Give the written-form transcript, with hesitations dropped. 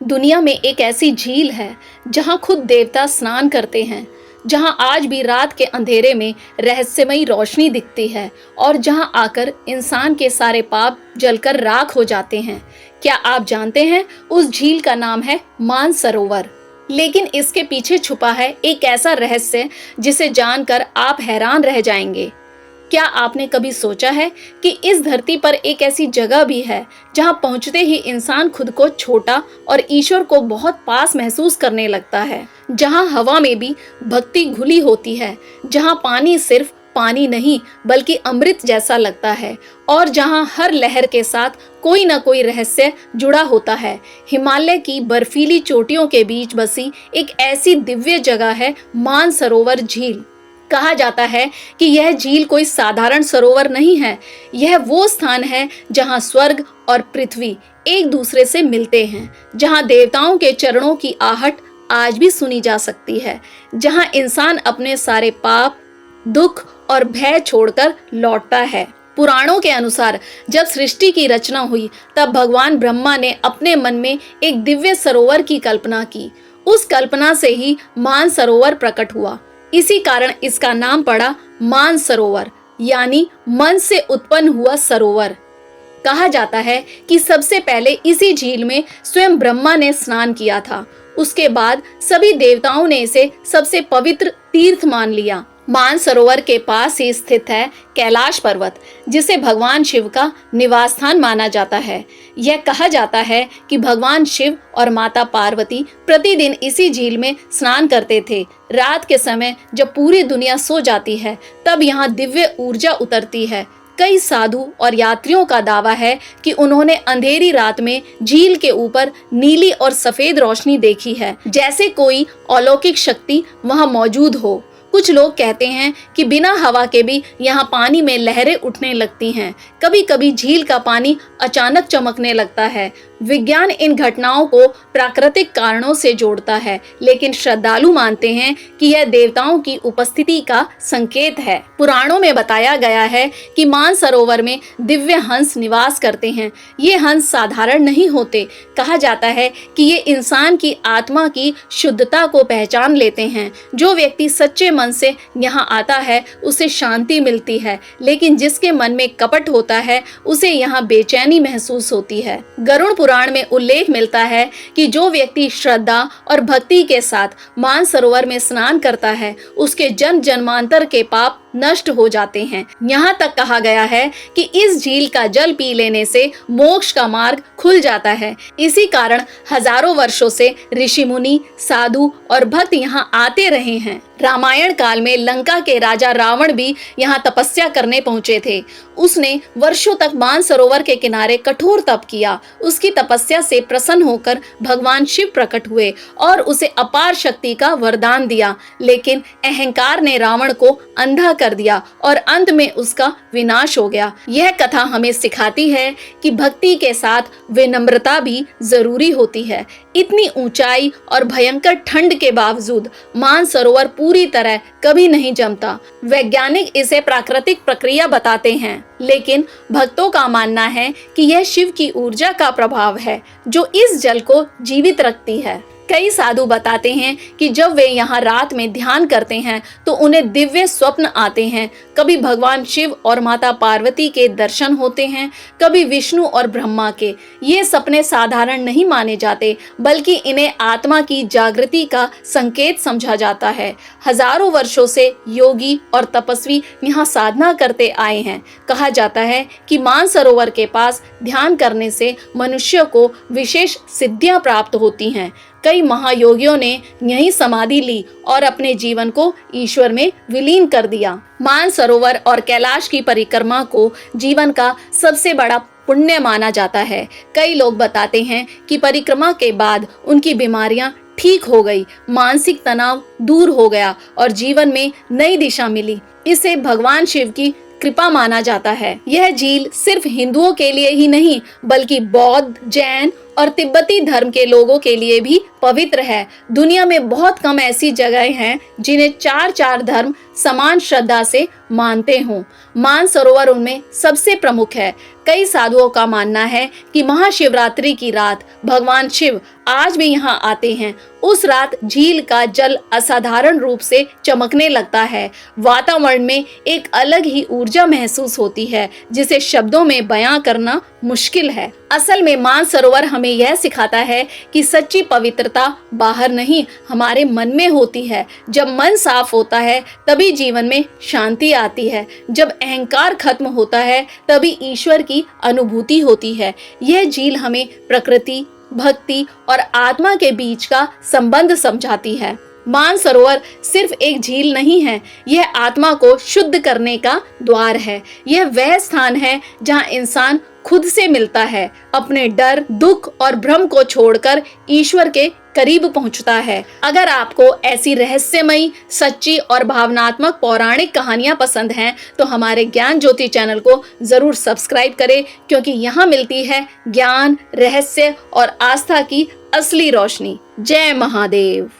दुनिया में एक ऐसी झील है जहां खुद देवता स्नान करते हैं, जहां आज भी रात के अंधेरे में रहस्यमयी रोशनी दिखती है और जहां आकर इंसान के सारे पाप जलकर राख हो जाते हैं। क्या आप जानते हैं उस झील का नाम है मानसरोवर। लेकिन इसके पीछे छुपा है एक ऐसा रहस्य जिसे जानकर आप हैरान रह जाएंगे। क्या आपने कभी सोचा है कि इस धरती पर एक ऐसी जगह भी है जहां पहुंचते ही इंसान खुद को छोटा और ईश्वर को बहुत पास महसूस करने लगता है, जहां हवा में भी भक्ति घुली होती है, जहां पानी सिर्फ पानी नहीं बल्कि अमृत जैसा लगता है और जहां हर लहर के साथ कोई ना कोई रहस्य जुड़ा होता है। हिमालय की बर्फीली चोटियों के बीच बसी एक ऐसी दिव्य जगह है मानसरोवर झील। कहा जाता है कि यह झील कोई साधारण सरोवर नहीं है, यह वो स्थान है जहां स्वर्ग और पृथ्वी एक दूसरे से मिलते हैं, जहां देवताओं के चरणों की आहट आज भी सुनी जा सकती है, जहां इंसान अपने सारे पाप, दुख और भय छोड़कर लौटता है। पुराणों के अनुसार जब सृष्टि की रचना हुई तब भगवान ब्रह्मा ने अपने मन में एक दिव्य सरोवर की कल्पना की। उस कल्पना से ही मानसरोवर प्रकट हुआ। इसी कारण इसका नाम पड़ा मानसरोवर, यानी मन से उत्पन्न हुआ सरोवर। कहा जाता है कि सबसे पहले इसी झील में स्वयं ब्रह्मा ने स्नान किया था। उसके बाद सभी देवताओं ने इसे सबसे पवित्र तीर्थ मान लिया। मानसरोवर के पास ही स्थित है कैलाश पर्वत, जिसे भगवान शिव का निवास स्थान माना जाता है। यह कहा जाता है कि भगवान शिव और माता पार्वती प्रतिदिन इसी झील में स्नान करते थे। रात के समय जब पूरी दुनिया सो जाती है तब यहाँ दिव्य ऊर्जा उतरती है। कई साधु और यात्रियों का दावा है कि उन्होंने अंधेरी रात में झील के ऊपर नीली और सफेद रोशनी देखी है, जैसे कोई अलौकिक शक्ति वहां मौजूद हो। कुछ लोग कहते हैं कि बिना हवा के भी यहाँ पानी में लहरें उठने लगती हैं। कभी कभी झील का पानी अचानक चमकने लगता है। विज्ञान इन घटनाओं को प्राकृतिक कारणों से जोड़ता है, लेकिन श्रद्धालु मानते हैं कि यह देवताओं की उपस्थिति का संकेत है। पुराणों में बताया गया है कि मानसरोवर में दिव्य हंस निवास करते हैं। ये हंस साधारण नहीं होते। कहा जाता है कि ये इंसान की आत्मा की शुद्धता को पहचान लेते हैं। जो व्यक्ति सच्चे मन से यहाँ आता है उसे शांति मिलती है, लेकिन जिसके मन में कपट होता है उसे यहाँ बेचैनी महसूस होती है। गरुड़ पुराण में उल्लेख मिलता है कि जो व्यक्ति श्रद्धा और भक्ति के साथ मानसरोवर में स्नान करता है उसके जन्म जन्मांतर के पाप नष्ट हो जाते हैं। यहाँ तक कहा गया है कि इस झील का जल पी लेने से मोक्ष का मार्ग खुल जाता है। इसी कारण हजारों वर्षों से ऋषि मुनि, साधु और भक्त यहाँ आते रहे हैं। रामायण काल में लंका के राजा रावण भी यहाँ तपस्या करने पहुंचे थे। उसने वर्षों तक मानसरोवर के किनारे कठोर तप किया। उसकी तपस्या से प्रसन्न होकर भगवान शिव प्रकट हुए और उसे अपार शक्ति का वरदान दिया, लेकिन अहंकार ने रावण को अंधा कर दिया और अंत में उसका विनाश हो गया। यह कथा हमें सिखाती है कि भक्ति के साथ विनम्रता भी जरूरी होती है। इतनी ऊंचाई और भयंकर ठंड के बावजूद मानसरोवर पूरी तरह कभी नहीं जमता। वैज्ञानिक इसे प्राकृतिक प्रक्रिया बताते हैं, लेकिन भक्तों का मानना है कि यह शिव की ऊर्जा का प्रभाव है जो इस जल को जीवित रखती है। कई साधु बताते हैं कि जब वे यहाँ रात में ध्यान करते हैं तो उन्हें दिव्य स्वप्न आते हैं। कभी भगवान शिव और माता पार्वती के दर्शन होते हैं, कभी विष्णु और ब्रह्मा के। ये सपने साधारण नहीं माने जाते, बल्कि इन्हें आत्मा की जागृति का संकेत समझा जाता है। हजारों वर्षों से योगी और तपस्वी यहाँ साधना करते आए हैं। कहा जाता है कि मानसरोवर के पास ध्यान करने से मनुष्य को विशेष सिद्धियां प्राप्त होती हैं। कई महायोगियों ने यही समाधि ली और अपने जीवन को ईश्वर में विलीन कर दिया। मानसरोवर और कैलाश की परिक्रमा को जीवन का सबसे बड़ा पुण्य माना जाता है। कई लोग बताते हैं कि परिक्रमा के बाद उनकी बीमारियां ठीक हो गई, मानसिक तनाव दूर हो गया और जीवन में नई दिशा मिली। इसे भगवान शिव की कृपा माना जाता है। यह झील सिर्फ हिंदुओं के लिए ही नहीं बल्कि बौद्ध, जैन और तिब्बती धर्म के लोगों के लिए भी पवित्र है। दुनिया में बहुत कम ऐसी जगहें हैं जिन्हें चार चार धर्म समान श्रद्धा से मानते हों। मानसरोवर उनमें सबसे प्रमुख है। कई साधुओं का मानना है कि महाशिवरात्रि की रात भगवान शिव आज भी यहाँ आते हैं। उस रात झील का जल असाधारण रूप से चमकने लगता है। वातावरण में एक अलग ही ऊर्जा महसूस होती है जिसे शब्दों में बयां करना मुश्किल है। असल में मानसरोवर हमें यह सिखाता है कि सच्ची पवित्रता बाहर नहीं, हमारे मन में होती है। जब मन साफ होता है तभी जीवन में शांति आती है। जब अहंकार खत्म होता है तभी ईश्वर की अनुभूति होती है। यह झील हमें प्रकृति, भक्ति और आत्मा के बीच का संबंध समझाती है। मानसरोवर सिर्फ एक झील नहीं है, यह आत्मा को शुद्ध करने का द्वार है। यह वह स्थान है जहां इंसान खुद से मिलता है, अपने डर, दुख और भ्रम को छोड़कर ईश्वर के करीब पहुंचता है। अगर आपको ऐसी रहस्यमयी, सच्ची और भावनात्मक पौराणिक कहानियां पसंद हैं तो हमारे ज्ञान ज्योति चैनल को जरूर सब्सक्राइब करें, क्योंकि यहाँ मिलती है ज्ञान, रहस्य और आस्था की असली रोशनी। जय महादेव।